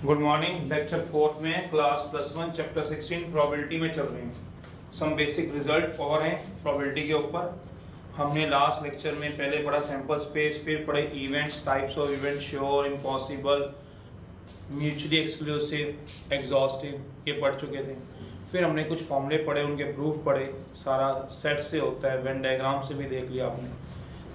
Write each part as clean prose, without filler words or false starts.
Good morning. Lecture 4 में class +1 chapter 16 probability में चल रहे हैं। सम बेसिक रिजल्ट और हैं प्रोबेबिलिटी के ऊपर। हमने लास्ट लेक्चर में पहले पढ़ा सैंपल स्पेस, फिर पढ़े events, types of event, sure, impossible, mutually exclusive, exhaustive, ये पढ़ चुके थे। फिर हमने कुछ फॉर्मूले पढ़े, उनके प्रूफ पढ़े, सारा सेट से होता है, वेन डायग्राम से भी देख लिया आपने।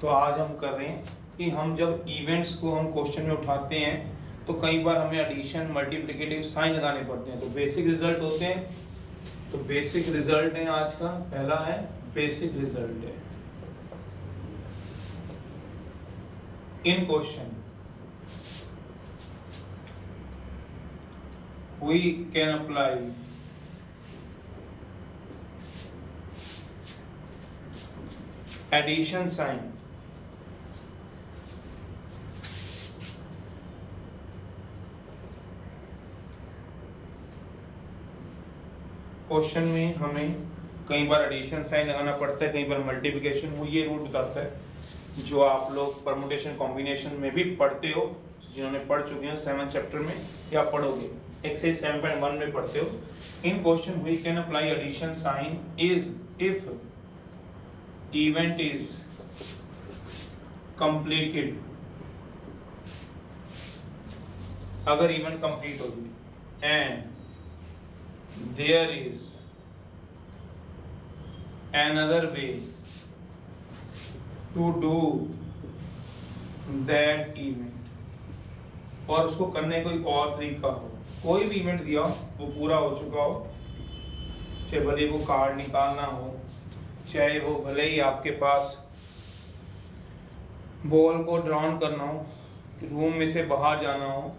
तो आज हम कर रहे हैं कि हम जब इवेंट्स को हम क्वेश्चन में उठाते हैं तो कई बार हमें एडिशन, मल्टीप्लिकेटिव साइन लगाने पड़ते हैं। तो बेसिक रिजल्ट होते हैं। तो बेसिक रिजल्ट है आज का, पहला है बेसिक रिजल्ट है in question we can apply addition sign question में हमें कई बार एडिशन साइन लगाना पड़ता है, कई बार मल्टीप्लिकेशन। वो ये रूल बताता है जो आप लोग परमुटेशन कॉम्बिनेशन में भी पढ़ते हो, जिन्होंने पढ़ चुके हैं 7 चैप्टर में या पढ़ोगे, एक्सरसाइज 7.1 में पढ़ते हो। In question we can apply addition sign is if event is completed. अगर इवेंट कंप्लीट होगी and there is another way to do that event, और उसको करने कोई और तरीका हो। कोई भी इवेंट दिया हो, वो पूरा हो चुका हो, चाहे भले वो कार्ड निकालना हो, चाहे वो भले ही आपके पास बॉल को ड्रॉन करना हो, रूम में से बाहर जाना हो,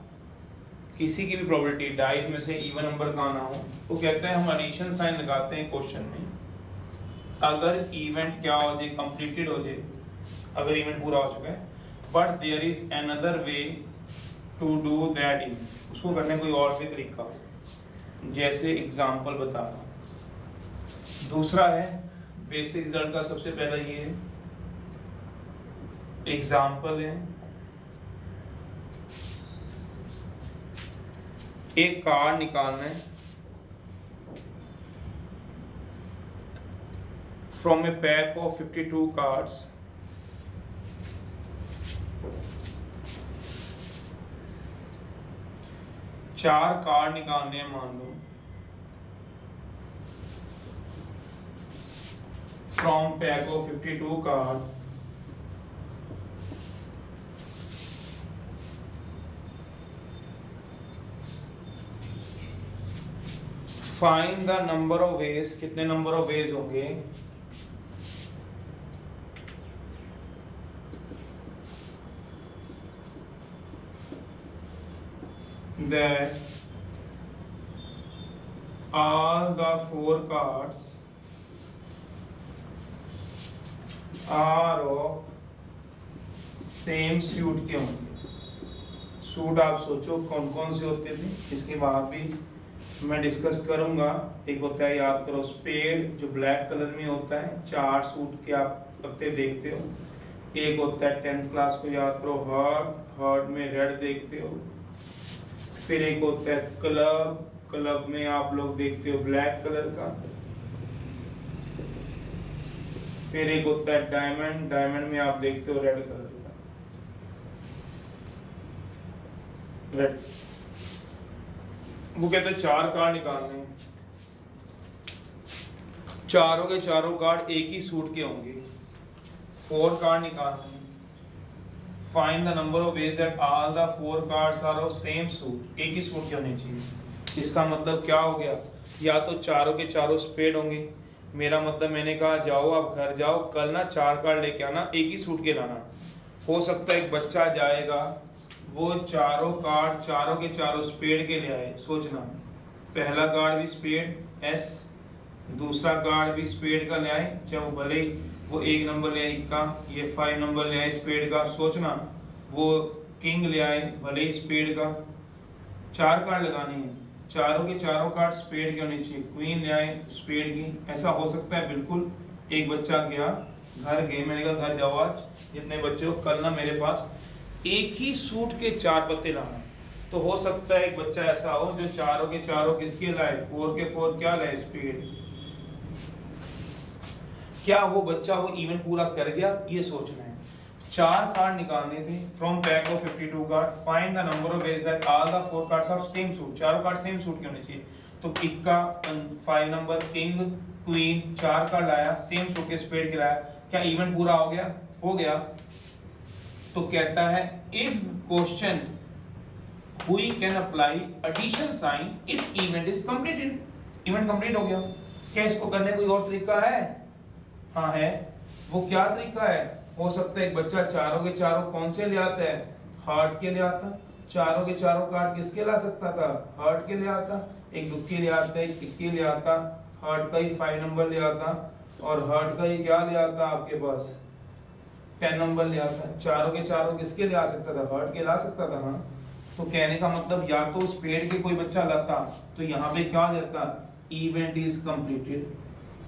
किसी की भी प्रोबेबिलिटी डाइस में से इवन नंबर का आना हो, वो कहते हैं हम एडिशन साइन लगाते हैं क्वेश्चन में। अगर इवेंट क्या हो जाए, कंप्लीटेड हो जाए, अगर इवेंट पूरा हो चुका है, but there is another way to do that event, उसको करने कोई और भी तरीका हो। जैसे एग्जांपल बता रहा हूं। दूसरा है बेसिक रिजल्ट का, सबसे पहला ये है एग्जांपल है, एक कार्ड निकालना है from a pack of 52 cards. चार कार्ड निकालने हैं मान लो from pack of 52 card. Find the number of ways, कितने नंबर ऑफ वेज होंगे that all the 4 cards are of same suit के होंगे। सूट आप सोचो कौन कौन से होते थे, इसके बाद भी मैं डिस्कस करूंगा। एक होता है, याद करो, स्पेड जो ब्लैक कलर में होता है, 4 सूट के आप पत्ते देखते हो। एक होता है 10th क्लास को याद करो, हार्ट में रेड देखते हो। फिर एक होता है क्लब, क्लब में आप लोग देखते हो ब्लैक कलर का। फिर एक होता है डायमंड, डायमंड में आप देखते हो रेड कलर का, रेड। वो कहते हैं 4 कार्ड निकालने हैं, चारों के चारों कार्ड एक ही सूट के होंगे। 4 कार्ड निकालने हैं। Find the number of ways that all the 4 cards are of same suit, एक ही सूट के होने चाहिए। इसका मतलब क्या हो गया, या तो चारों के चारों स्पेड होंगे। मेरा मतलब, मैंने कहा जाओ आप घर जाओ, कल ना 4 कार्ड लेके आना, एक ही सूट के लाना। हो सकता है एक बच्चा जाएगा, वो चारों कार्ड चारों के चारों स्पेड के ले आए। सोचना, पहला कार्ड भी स्पेड एस, दूसरा कार्ड भी स्पेड का ले आए, चाहे वो भले वो 1 नंबर ले आए का, ये 5 नंबर ले आए स्पेड का। सोचना, वो किंग ले आए भले ही स्पेड का। 4 कार्ड लगानी है, चारों के चारों कार्ड स्पेड के होने चाहिए। क्वीन ले आए स्पेड की। ऐसा हो सकता है बिल्कुल। एक बच्चा गया घर गए, मैंने कहा घर जाओ आज जितने बच्चे हो, कल ना मेरे पास एक ही सूट के 4 पत्ते लाना। तो हो सकता है एक बच्चा ऐसा हो जो चारों के चारों किसके लाए, 4 के 4 क्या लाए, स्पेड। क्या वो बच्चा वो इवेंट पूरा कर गया, ये सोचना है। 4 कार्ड निकालने थे from pack of 52 card, find the number of ways that all the 4 cards are same suit, चारों कार्ड सेम सूट के होने चाहिए। तो किक का 5 नंबर, किंग क्वीन 4 कार्ड लाया, सेम सूट के स्पेड के लाया, क्या इवेंट पूरा हो गया, हो गया। तो कहता है if question we can apply addition sign if event is completed, event complete हो गया। क्या इसको करने कोई और तरीका है? हाँ है। वो क्या तरीका है? हो सकता है एक बच्चा चारों के चारों कौन से ले आता है, हार्ट के ले आता, चारों के चारों कार्ड किसके ला सकता था, हार्ट के ले आता, एक दुक्के ले आता, एक तिक्के ले आता, हार्ट का ही 5 नंबर ले आता, और हार्ट का ही क्या ले आता आपके पास 10 नंबर ले आता। चारों के चारों किसके ले आ सकता था, हार्ट के ला सकता था। हाँ, तो कहने का मतलब या तो स्पेड के कोई बच्चा लाता तो यहाँ पे क्या देता, इवेंट इज कंप्लीटेड।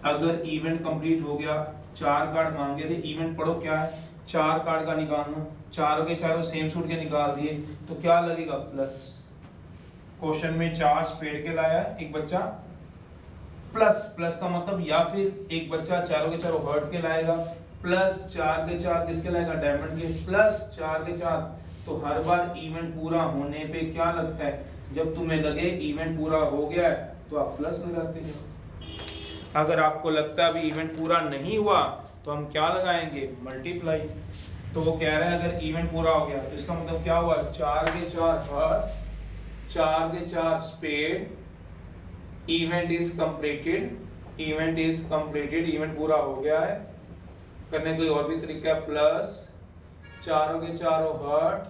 अगर इवेंट कंप्लीट हो गया, 4 कार्ड मांगे थे, इवेंट पढ़ो क्या है, 4 कार्ड का निकालना, चारों के चारों सेम सूट के निकाल दिए, तो क्या लगेगा प्लस। क्वेश्चन में 4 स्पेड के लाया एक बच्चा, प्लस प्लस का मतलब या फिर एक बच्चा चारों के चारों हार्ट के लाएगा, प्लस 4 के 4 किसके लाएगा, डायमंड के, प्लस 4 के 4। तो हर बार इवेंट पूरा होने पे क्या लगता है, जब तुम्हें लगे इवेंट पूरा हो गया है तो आप प्लस लगाते जाओ। अगर आपको लगता है अभी इवेंट पूरा नहीं हुआ तो हम क्या लगाएंगे, मल्टीप्लाई। तो वो कह रहा है अगर इवेंट पूरा हो गया तो इसका मतलब क्या हुआ, 4 के 4 हार्ट, 4 के 4 spade, event is completed, event is completed, event पूरा हो गया है। करने कोई और भी तरीका है, प्लस चारों के चारों हार्ट,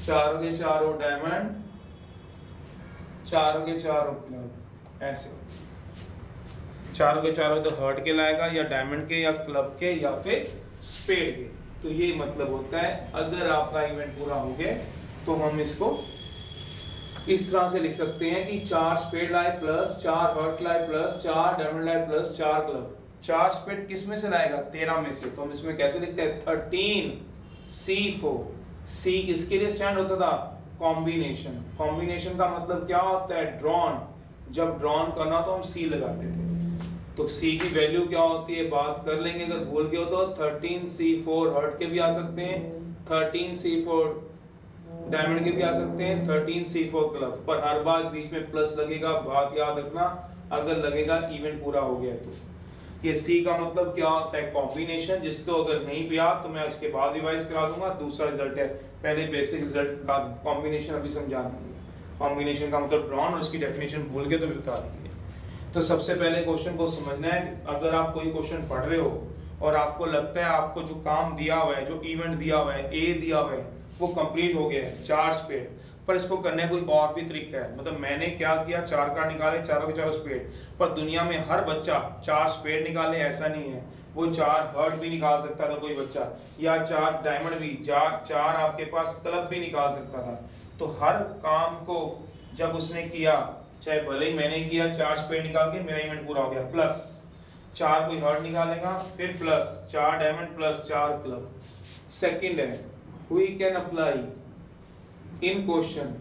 चारों के चारों डायमंड, चारों के चारों क्लब, ऐसे चारों के चारों तो हार्ट के लाएगा या डायमंड के या क्लब के या फिर स्पेड के। तो ये मतलब होता है अगर आपका इवेंट पूरा हो गया तो हम इसको इस तरह से लिख सकते हैं कि 4 स्पेड लाए प्लस 4 हार्ट लाए प्लस 4 डायमंड लाए प्लस 4 क्लब। 4 स्पेड किस में से लाएगा, 13 में से। तो हम इसमें कैसे लिखते हैं, 13 C4। C इसके लिए स्टैंड होता था कॉम्बिनेशन। कॉम्बिनेशन का मतलब क्या होता है, ड्रॉन। जब ड्रॉन करना तो हम C लगाते थे। तो C की वैल्यू क्या होती है बात कर लेंगे, अगर भूल गए हो तो 13 C4 हार्ट के भी आ सकते हैं, 13 C4 डायमंड के भी आ सकते हैं, 13 C4 क्लब। पर हर बार बीच में प्लस लगेगा, बात याद रखना, अगर लगेगा इवेंट पूरा हो गया तो। ये C का मतलब क्या होता है, कॉम्बिनेशन। जिसको अगर नहीं भी याद तो मैं इसके बाद रिवाइज करा दूंगा। दूसरा रिजल्ट है, पहले बेसिक रिजल्ट का कॉम्बिनेशन अभी समझा देंगे। कॉम्बिनेशन का मतलब ड्रॉन, और उसकी डेफिनेशन भूल गए तो भी बता देंगे। तो सबसे पहले क्वेश्चन को समझना है, अगर आप कोई क्वेश्चन पढ़ रहे हो और आपको लगता है आपको जो काम दिया हुआ है, जो इवेंट दिया हुआ है, ए दिया हुआ है, वो कंप्लीट हो गया है 4 स्पेड, पर इसको करने कोई और भी तरीका है। मतलब मैंने क्या किया, 4 कार्ड निकाले, चारों के चारों स्पेड, पर दुनिया में हर बच्चा 4 स्पेड निकाले ऐसा नहीं है। वो 4 हार्ट भी निकाल सकता था कोई बच्चा, या 4 डायमंड भी, 4 आपके पास क्लब भी निकाल सकता था। तो हर काम को जब उसने किया, चाहे भले ही मैंने किया 4 स्पेड निकाल के मेरा इवेंट पूरा हो गया, प्लस 4 कोई हार्ट निकालेगा, फिर plus 4 diamond plus 4 club. Second है, we can apply in question,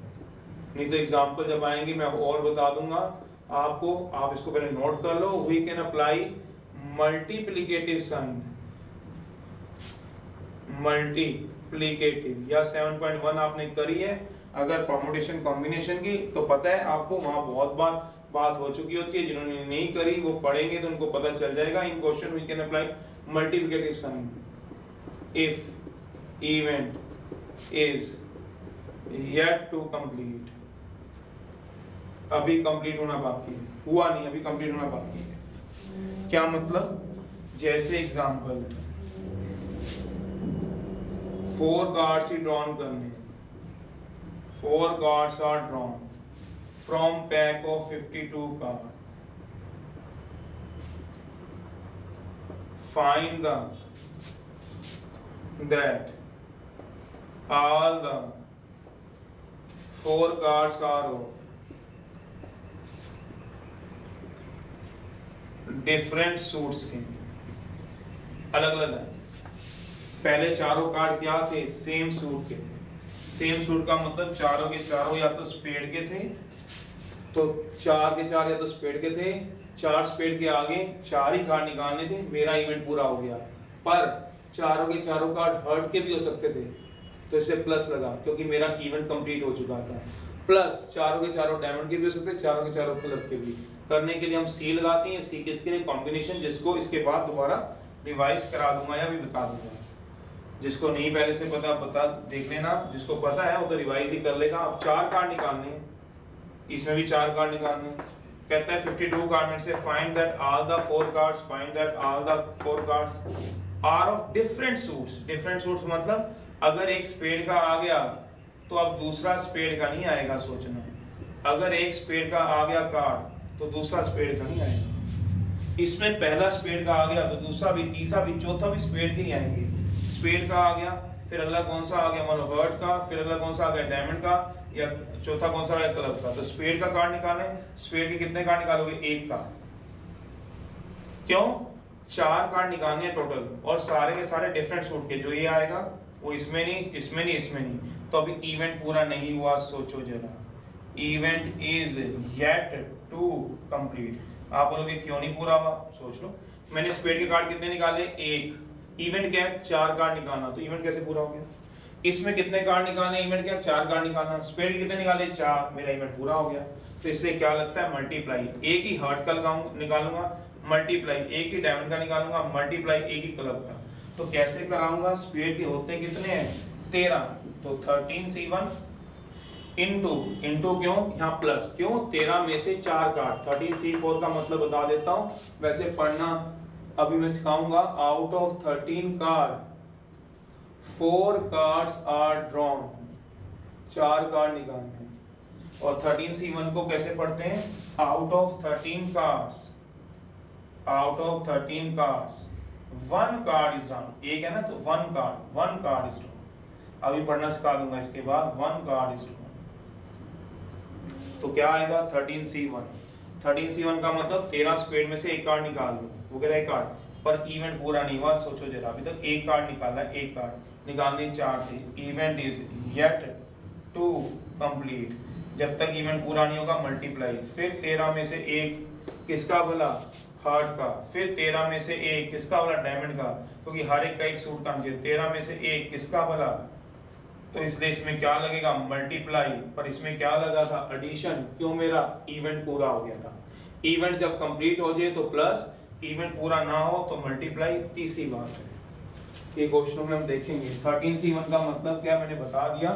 नहीं तो एग्जांपल जब आएंगे मैं और बता दूंगा आपको, आप इसको पहले नोट कर लो। We can apply multiplicative sign, multiplicative, या 7.1 आपने करी है अगर परमुटेशन कॉम्बिनेशन की तो पता है आपको, वहां बहुत बात हो चुकी होती है। जिन्होंने नहीं करी वो पढ़ेंगे तो उनको पता चल जाएगा। In question we can apply multiplicative sign if event is yet to complete, अभी कंप्लीट होना बाकी है, हुआ नहीं, अभी कंप्लीट होना बाकी है। क्या मतलब, जैसे एग्जांपल 4 कार्ड्स ही ड्रॉन करने, 4 cards are drawn from pack of 52 card, find that all the 4 cards are of different suits के, अलग अलग है, पहले चारों कार्ड क्या थे, सेम सूट के थे। सेम सूट का मतलब चारों के चारों या तो स्पेड के थे, तो 4 के 4 या तो स्पेड के थे, 4 स्पेड के आगे 4 ही कार्ड निकालने थे, मेरा इवेंट पूरा हो गया। पर चारों के चारों कार्ड हर्ट के भी हो सकते थे, तो इसे प्लस लगा क्योंकि मेरा इवेंट कंप्लीट हो चुका था। प्लस चारों के चारों डायमंड के भी हो सकते, चारों के चारों क्लब के भी। करने के लिए हम सी लगाते हैं, सी किसके लिए, कॉम्बिनेशन, जिसको इसके बाद दोबारा रिवाइज करा दूंगा या भी बता दूंगा। जिसको नहीं पहले से पता बता देख लेना, जिसको पता है वो तो रिवाइज ही कर लेगा। अब 4 कार्ड निकालने हैं, इसमें भी 4 कार्ड निकालने हैं। कहता है 52 कार्ड में से find that all the 4 cards, find that all the 4 cards are of different suits. Different suits मतलब अगर एक स्पेड का आ गया तो अब दूसरा स्पेड का नहीं आएगा, सोचना। अगर एक स्पेड का आ गया कार्ड तो दूसरा स्पेड का नहीं आएगा। इसमें पहला स्पेड का आ गया तो दूसरा भी, तीसरा भी, चौथा भी स्पेड के ही आएंगे। स्पेड का आ गया, फिर अगला कौन सा आ गया, मान लो हर्ट का, फिर अगला कौन सा आ गया डायमंड का, या चौथा कौन सा आ गया क्लब का। तो स्पेड का कार्ड निकालना है, स्पेड के कितने कार्ड निकालोगे, 1 का। क्यों, 4 कार्ड निकालने हैं टोटल, और सारे के सारे डिफरेंट सूट के। जो ये आएगा वो इसमें नहीं, इसमें नहीं, इसमें नहीं। तो अभी इवेंट पूरा नहीं हुआ, सोचो जरा। Event is yet to complete. आप बोलोगे क्यों नहीं पूरा हुआ, सोच लो। मैंने स्पेड के कार्ड कितने निकाले, 1। इवेंट क्या है, 4 कार्ड निकालना, तो इवेंट कैसे पूरा हो गया। इसमें कितने कार्ड निकालने, इवेंट क्या, 4 कार्ड निकालना। स्पेड कितने निकाले, 4, मेरा इवेंट पूरा हो गया। तो इसलिए क्या लगता है, मल्टीप्लाई। एक ही हर्ट का निकालूंगा, मल्टीप्लाई एक ही डायमंड का निकालूंगा, मल्टीप्लाई एक ही क्लब का। तो कैसे कराऊंगा, स्पेड के होते कितने हैं, 13, तो 13C1 इनटू, इनटू क्यों, यहाँ प्लस क्यों, 13 में से 4 कार्ड। 13C4 का मतलब बता देता हूँ, वैसे पढ़ना अभी मैं सिखाऊंगा। Out of 13 card 4 cards are drawn, 4 card निकालने हैं। और 13C1 को कैसे पढ़ते हैं, out of 13 cards, out of 13 cards 1 card is drawn. एक है ना, तो 1 कार्ड इज ड्रॉन। अभी पढ़ना सिखा दूंगा इसके बाद, 1 कार्ड इज ड्रॉन। तो क्या आएगा, 13C1। 13C1 का मतलब 13 स्पेड में से 1 कार्ड निकाल लो, वो कह रहा है कार्ड, पर इवेंट पूरा नहीं हुआ। सोचो जरा, अभी तक 1 कार्ड निकाला है, 1 कार्ड निकालने 4 थे। Event is yet to complete. जब तक इवेंट पूरा नहीं होगा, मल्टीप्लाई। फिर 13 में से 1 किसका भला, हार्ट का। फिर 13 में से 1 किसका भला, डायमंड का, क्योंकि हर एक का एक सूट का चाहिए। 13 में से 1 किसका भला, तो इसलिए इसमें क्या लगेगा, मल्टीप्लाई। पर इसमें क्या लगा था, एडिशन। क्यों, मेरा इवेंट पूरा हो गया था। इवेंट जब कंप्लीट हो जाए तो प्लस, इवेंट पूरा ना हो तो मल्टीप्लाई। तीसरी बात है, ये क्वेश्चनों में हम देखेंगे। 13C1 का मतलब क्या मैंने बता दिया,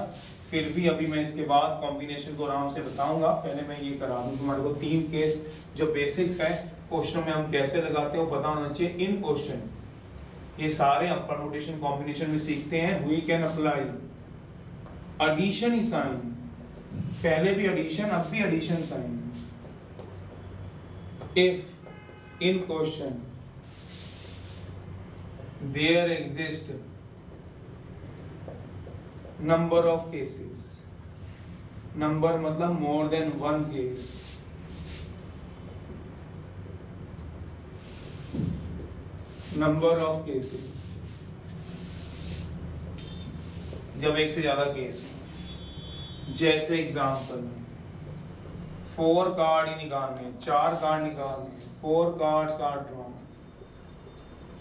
फिर भी अभी मैं इसके बाद कॉम्बिनेशन को आराम से बताऊंगा। पहले मैं ये करा दूं तुम्हारे को 3 केस जो बेसिक्स है क्वेश्चन में हम कैसे लगाते हो पता होना चाहिए। इन क्वेश्चन ये सारे हम परमुटेशन कॉम्बिनेशन में सीखते हैं। वी कैन अप्लाई एडिशन ही साइन, पहले भी एडिशन, अब भी addition sign. If in question there exist number of cases, number मतलब more than 1 case, number of cases, जब एक से ज्यादा केस हो। जैसे एग्जांपल 4 कार्ड ही निकालने, 4 कार्ड निकालने, 4 cards are drawn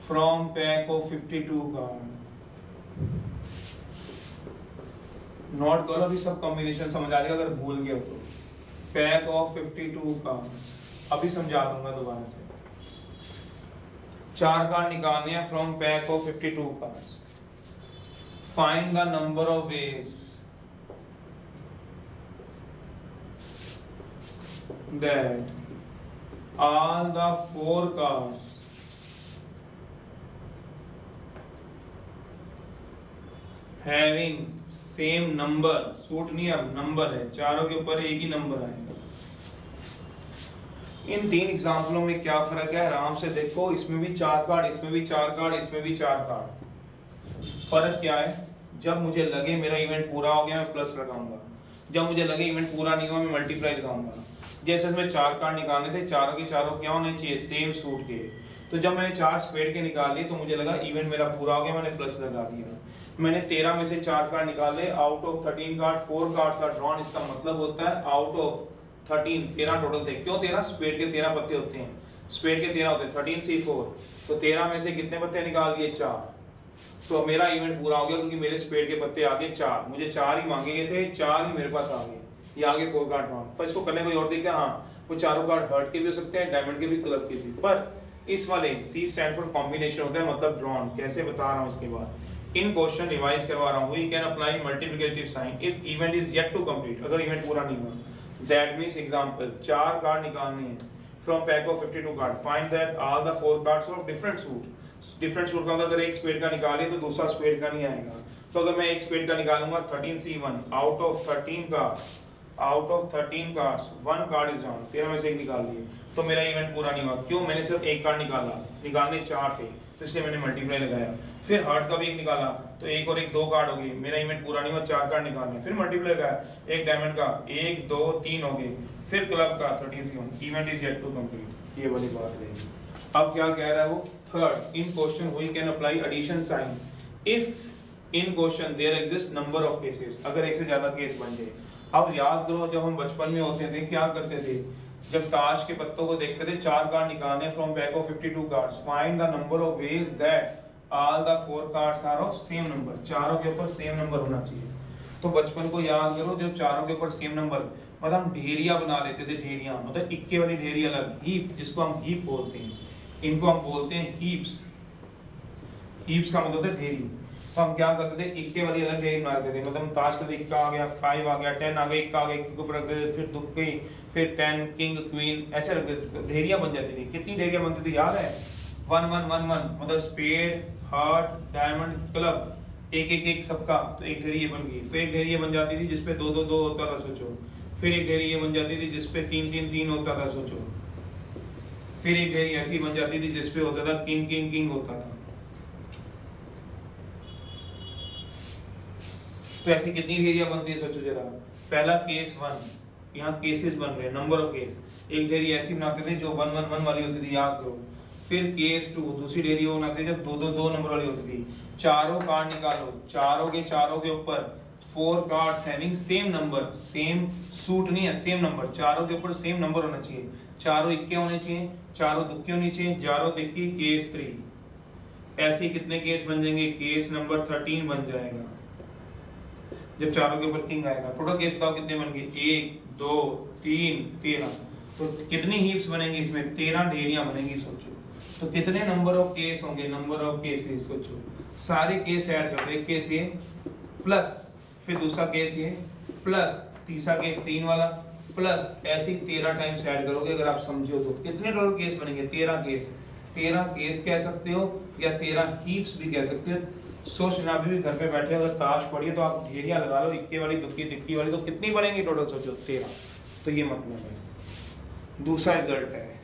from pack of 52 card. Note करो, अभी सब कॉम्बिनेशन समझ आ जाएगा अगर भूल गए तो। पैक ऑफ 52 कार्ड अभी समझा दूंगा दोबारा से। 4 कार्ड निकालने हैं from pack of 52 cards. Find the number of ways that all the 4 cards having same number, suit नहीं अब नंबर है, चारों के ऊपर एक ही नंबर आएगा। इन 3 एग्जाम्पलों में क्या फर्क है, आराम से देखो। इसमें भी 4 कार्ड, इसमें भी 4 कार्ड, इसमें भी 4 कार्ड। फर्क क्या है, जब मुझे लगे मेरा इवेंट पूरा हो गया मैं प्लस लगाऊंगा, जब मुझे लगे इवेंट पूरा नहीं हुआ मैं मल्टीप्लाई लगाऊंगा। जैसे इसमें 4 कार्ड निकालने थे, चारों के चारों क्या होने चाहिए, सेम सूट के। तो जब मैंने 4 स्पेड के निकाल लिए तो मुझे लगा इवेंट मेरा पूरा हो गया, मैंने प्लस लगा दिया। मैंने 13 में से 4 कार्ड निकाले, out of 13 card 4 cards are drawn. इसका मतलब होता है आउट ऑफ 13 टोटल थे। क्यों 13? स्पेड के 13 पत्ते होते हैं, स्पेड के 13 होते हैं, 13 C 4। तो 13 में से कितने पत्ते निकाल दिए? 4। तो मेरा इवेंट पूरा हो गया क्योंकि मेरे स्पेड के पत्ते आ गए 4। मुझे 4 ही मांगे गए थे, 4 ही मेरे पास आ गए। ये आगे 4 कार्ड ड्रॉन। पर इसको करने कोई और तरीका? हाँ, वो चारों कार्ड हर्ट के भी हो सकते हैं, डायमंड के भी, क्लब के भी। पर इस वाले C स्टैंड फॉर कॉम्बिनेशन होता है, मतलब ड्रॉन। कैसे बता रहा हूँ इसके बाद। इन क्वेश्चन रिवाइज करवा रहा हूँ। We can apply multiplicative sign if event is yet to complete. अगर इवेंट पूरा नहीं हुआ, दैट मींस एग्जांपल 4 कार्ड निकालने हैं from pack of 52 card. Find that all the 4 cards of different suit. Different suit का अगर एक स्पेड का निकाले तो दूसरा स्पेड का नहीं आएगा। तो अगर मैं एक स्पेड का निकालूंगा 13 C1, out of 13 cards 1 card is down. 13 में से एक निकाल लिए तो मेरा इवेंट पूरा नहीं हुआ। क्यों? मैंने सिर्फ एक कार्ड निकाला, निकालने 4 थे तो इसलिए मैंने मल्टीप्लाई लगाया। फिर हर्ट का भी एक निकाला तो एक और एक 2 कार्ड हो गए, मेरा इवेंट पूरा नहीं हुआ, 4 कार्ड निकालने। फिर मल्टीप्लाई लगाया, एक डायमंड का 1 2 3 हो गए। फिर क्लब का 13 C1, event is yet to complete. ये वाली बात रहेगी। अब क्या कह रहा है वो? Third, in question we can apply addition sign if in question there exist number of cases. अगर एक से ज्यादा केस बन जाए। अब याद करो, जब हम बचपन में होते थे क्या करते थे? जब ताश के पत्तों को देखते थे, 4 कार्ड निकालने from pack of 52 cards. Find the number of ways that all the 4 cards are of same number. चारों के ऊपर सेम नंबर होना चाहिए। तो बचपन को याद करो, जब चारों के ऊपर सेम नंबर, मतलब हम ढेरिया बना लेते थे। ढेरिया मतलब इक्के वाली ढेरी अलग, हीप जिसको हम हीप बोलते हैं, इनको हम बोलते हैं हीप्स। हीप्स का मतलब है ढेरी। तो हम क्या करते थे? इक्के वाली अलग ढेरी बना देते थे। मतलब ताश का इक्का आ गया, 5 आ गया, 10 आ गया, इक्का आ गया, इक्के को रख देते, फिर दुक्के, फिर 10 किंग क्वीन ऐसे रख देते। तो ढेरियां बन जाती थी। कितनी ढेरियां बनती थी याद है? 1 1 1 1 मतलब स्पेड, हार्ट, डायमंड, क्लब, एक एक एक सबका। तो एक ढेरी ये बन गई। फिर एक ढेरी ये बन जाती थी जिसपे 2 2 2 होता था, सोचो। फिर एक ढेरी ये बन जाती थी जिसपे 3 3 3 होता था, सोचो। फिर एक ढेरी ऐसी बन जाती थी जिसपे होता था किंग किंग किंग होता था। तो ऐसी कितनी ढेरियां बनती है सोचो जरा। पहला केस 1, यहाँ केसेस बन रहे हैं, नंबर ऑफ केस। एक ढेरी ऐसी बनाते थे जो 1 1 1 वाली होती थी, याद करो। फिर केस 2, दूसरी ढेरी वो बनाते जब 2 2 2 नंबर वाली होती थी। चारों कार्ड निकालो, चारों के ऊपर 4 cards having same number, same suit नहीं है, सेम नंबर। चारों के ऊपर सेम नंबर होना चाहिए। चारों इक्के होने चाहिए, चारों दुक्के होने चाहिए, चारों दिक्की। केस 3। ऐसे कितने केस बन जाएंगे? केस नंबर 13 बन जाएगा जब चारों के ऊपर किंग आएगा। टोटल केस बताओ कितने बन गए? 1 2 3 13। तो कितनी हीप्स बनेंगी इसमें? 13 ढेरियां बनेंगी, सोचो। तो कितने नंबर ऑफ केस होंगे? नंबर ऑफ केसेस, सोचो। सारे केस ऐड कर दो। एक केस ये प्लस, फिर दूसरा केस ये प्लस, तीसरा केस 3 वाला प्लस, ऐसे ही 13 टाइम्स ऐड करोगे। अगर आप समझो तो कितने टोटल केस बनेंगे? 13 केस। 13 केस कह सकते हो या 13 हीप्स भी कह सकते हो। सोचना भी घर पे बैठे अगर ताश पढ़िए तो आप ढेरियां लगा लो, इक्के वाली, दुक्की, दिक्की वाली, तो कितनी बनेंगी टोटल? सोचो 13। तो ये मतलब है। दूसरा रिजल्ट है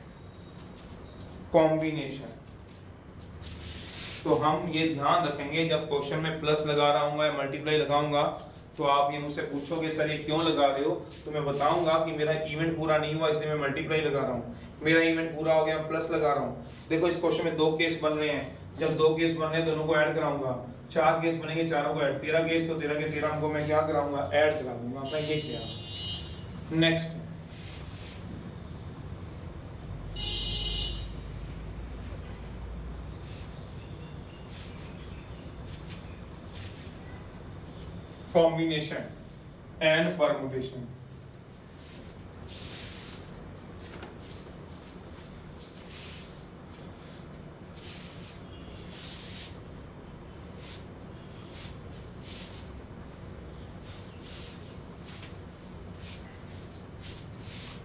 कॉम्बिनेशन। तो हम ये ध्यान रखेंगे जब क्वेश्चन में प्लस लगा रहा हूँ या मल्टीप्लाई लगाऊंगा तो आप ये मुझसे पूछोगे सर ये क्यों लगा रहे हो, तो मैं बताऊंगा कि मेरा इवेंट पूरा नहीं हुआ इसलिए मैं मल्टीप्लाई लगा रहा हूँ। मेरा इवेंट पूरा हो गया, प्लस लगा रहा हूँ। देखो इस क्वेश्चन में 2 केस बन रहे हैं। जब 2 केस बन रहे हैं दोनों को ऐड कराऊंगा। 4 केस बनेंगे, चारों को ऐड। 13 केस तो 13 के 13 को मैं क्या कराऊंगा? ऐड करा दूंगा। मैं ये किया। Next combination and permutation।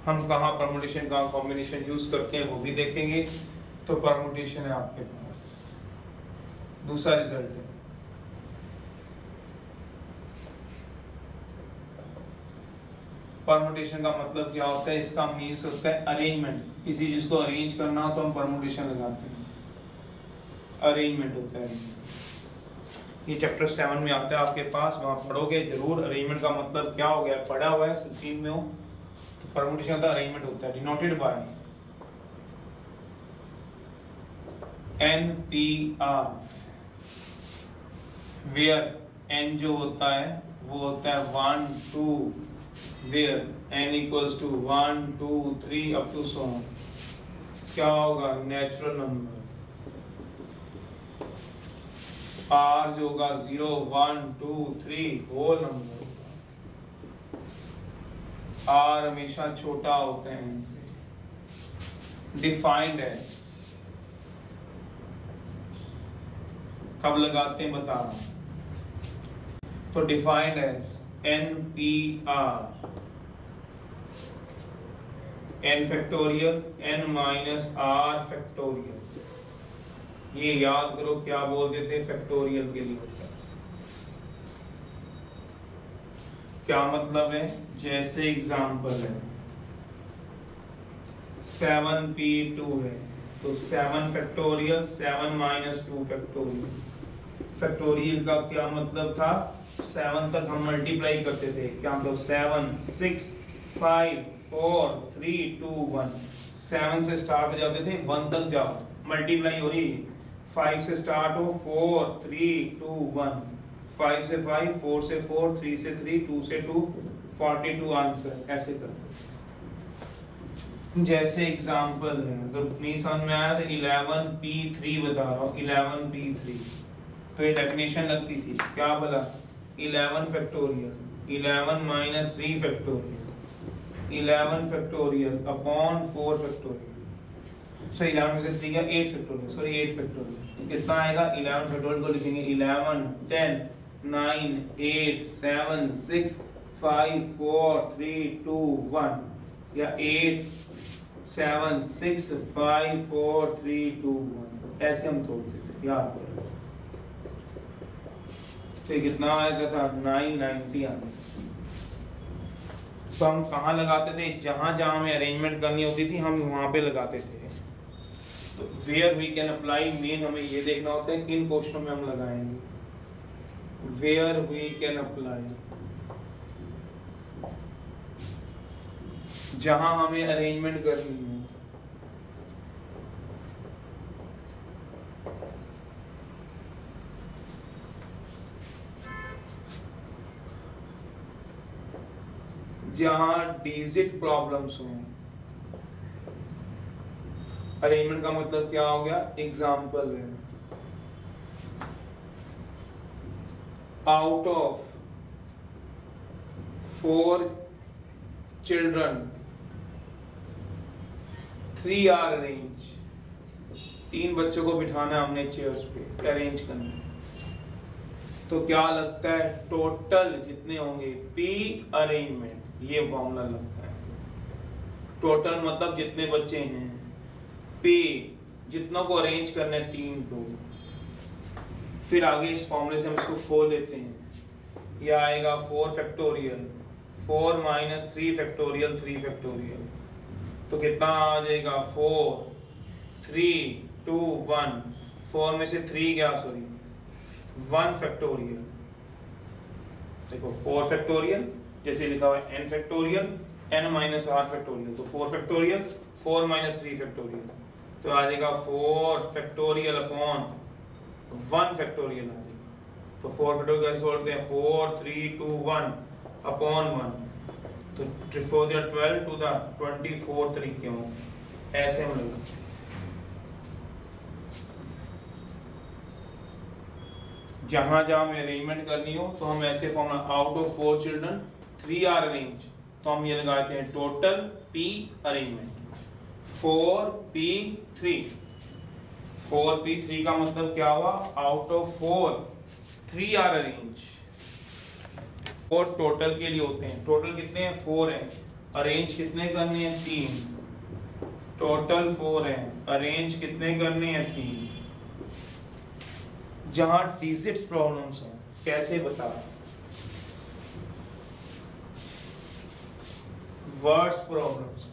हम कहाँ परमुटेशन कहाँ कॉम्बिनेशन यूज करते हैं वो भी देखेंगे। तो परमुटेशन है आपके पास, दूसरा रिजल्ट है। परमुटेशन का मतलब क्या होता है? इसका मीन्स होता है अरेंजमेंट। किसी चीज को अरेंज करना हो तो हम परमुटेशन लगाते हैं। अरेंजमेंट होता है। ये चैप्टर 7 में आता है आपके पास, वहां पढ़ोगे जरूर। अरेंजमेंट का मतलब क्या हो गया? पढ़ा हुआ है, सचिन में हो। परमुटेशन का अरेंजमेंट होता है denoted by NPR, where n जो होता है वो होता है 1 2, where n equals to 1 2 3 up to so on, क्या होगा नेचुरल नंबर। R जो होगा 0 1 2 3 होल नंबर, R हमेशा छोटा होता है n से। डिफाइंड एज, कब लगाते हैं बता रहा हूं। तो defined as NPR, n factorial n minus r factorial, ये याद करो क्या बोलते थे फैक्टोरियल के लिए होता है। क्या मतलब है, जैसे एग्जांपल है 7p2 है तो 7 फैक्टोरियल 7 माइनस 2 फैक्टोरियल। फैक्टोरियल का क्या मतलब था, 7 तक हम मल्टीप्लाई करते थे, क्या मतलब 7 6 5 4 3 2 1, 7 से स्टार्ट हो जाते थे 1 तक जाओ मल्टीप्लाई हो रही, 5 से स्टार्ट हो 4 3 2 1, 5 से 5 4 से 4 3 से 3 2 से 2 42 आंसर, ऐसे करते। जैसे एग्जांपल है, अगर नहीं समझ में आया तो 11p3 बता रहा हूँ, 11p3 तो ये डेफिनेशन लगती थी, क्या बोला 11 factorial 11 minus 3 factorial 11 factorial upon 4 factorial. So 11 में से 3 का 8 फैक्टोरियल, सॉरी 8 फैक्टोरियल कितना आएगा, 11 फैक्टोरियल को लिखेंगे 11 10 9 8 7 6 5 4 3 2 1 या 8 7 6 5 4 3 2 1, ऐसे हम तोड़ते थे याद करो। तो कितना आएगा था 990 आंसर। तो हम कहाँ लगाते थे, जहां जहां हमें अरेंजमेंट करनी होती थी हम वहां पे लगाते थे। तो where we can apply, main हमें ये देखना होता है किन क्वेश्चनों में हम लगाएंगे, वेयर वी कैन अप्लाई, जहां हमें अरेंजमेंट करनी है। जहां डिजिट प्रॉब्लम्स हो। अरेंजमेंट का मतलब क्या हो गया, एग्जांपल है out of 4 children 3 are arrange, 3 बच्चों को बिठाना हमने चेयर्स पे, अरेंज करना, तो क्या लगता है टोटल जितने होंगे P अरेंजमेंट, ये फॉर्मूला लगता है। टोटल मतलब जितने बच्चे हैं, P जितनों को अरेंज करना है 3 को। फिर आगे इस फॉर्मूले से हम इसको खोल देते हैं, ये आएगा 4 फैक्टोरियल 4 माइनस 3 फैक्टोरियल 3 फैक्टोरियल, तो कितना आ जाएगा 4 3 2 1, 4 में से 3 क्या, सॉरी 1 फैक्टोरियल। देखो 4 फैक्टोरियल जैसे लिखा हुआ है n factorial n minus r factorial, तो 4 फैक्टोरियल 4 माइनस 3 फैक्टोरियल, तो आ जाएगा 4 फैक्टोरियल अपॉन 1 फैक्टोरियल आ जाएगा। तो 4 फैक्टोरियल कैसे जोड़ते हैं, 4 3 2 1 अपॉन 1, तो 4 12 टू द 24 तरीके होंगे, ऐसे हम लगाते हैं। जहां जहां में अरेंजमेंट करनी हो तो हम ऐसे formula, out of 4 children 3 are arrange, तो हम ये लगाते हैं total P arrangement 4p3। 4p3 का मतलब क्या हुआ, out of 4 3 are arrange. 4 total के लिए होते हैं, टोटल कितने हैं 4 हैं, अरेंज कितने करने हैं 3, टोटल 4 हैं, अरेंज कितने करने हैं 3। जहां डिजिट्स प्रॉब्लम्स हो, कैसे बता, वर्ड्स प्रॉब्लम्स,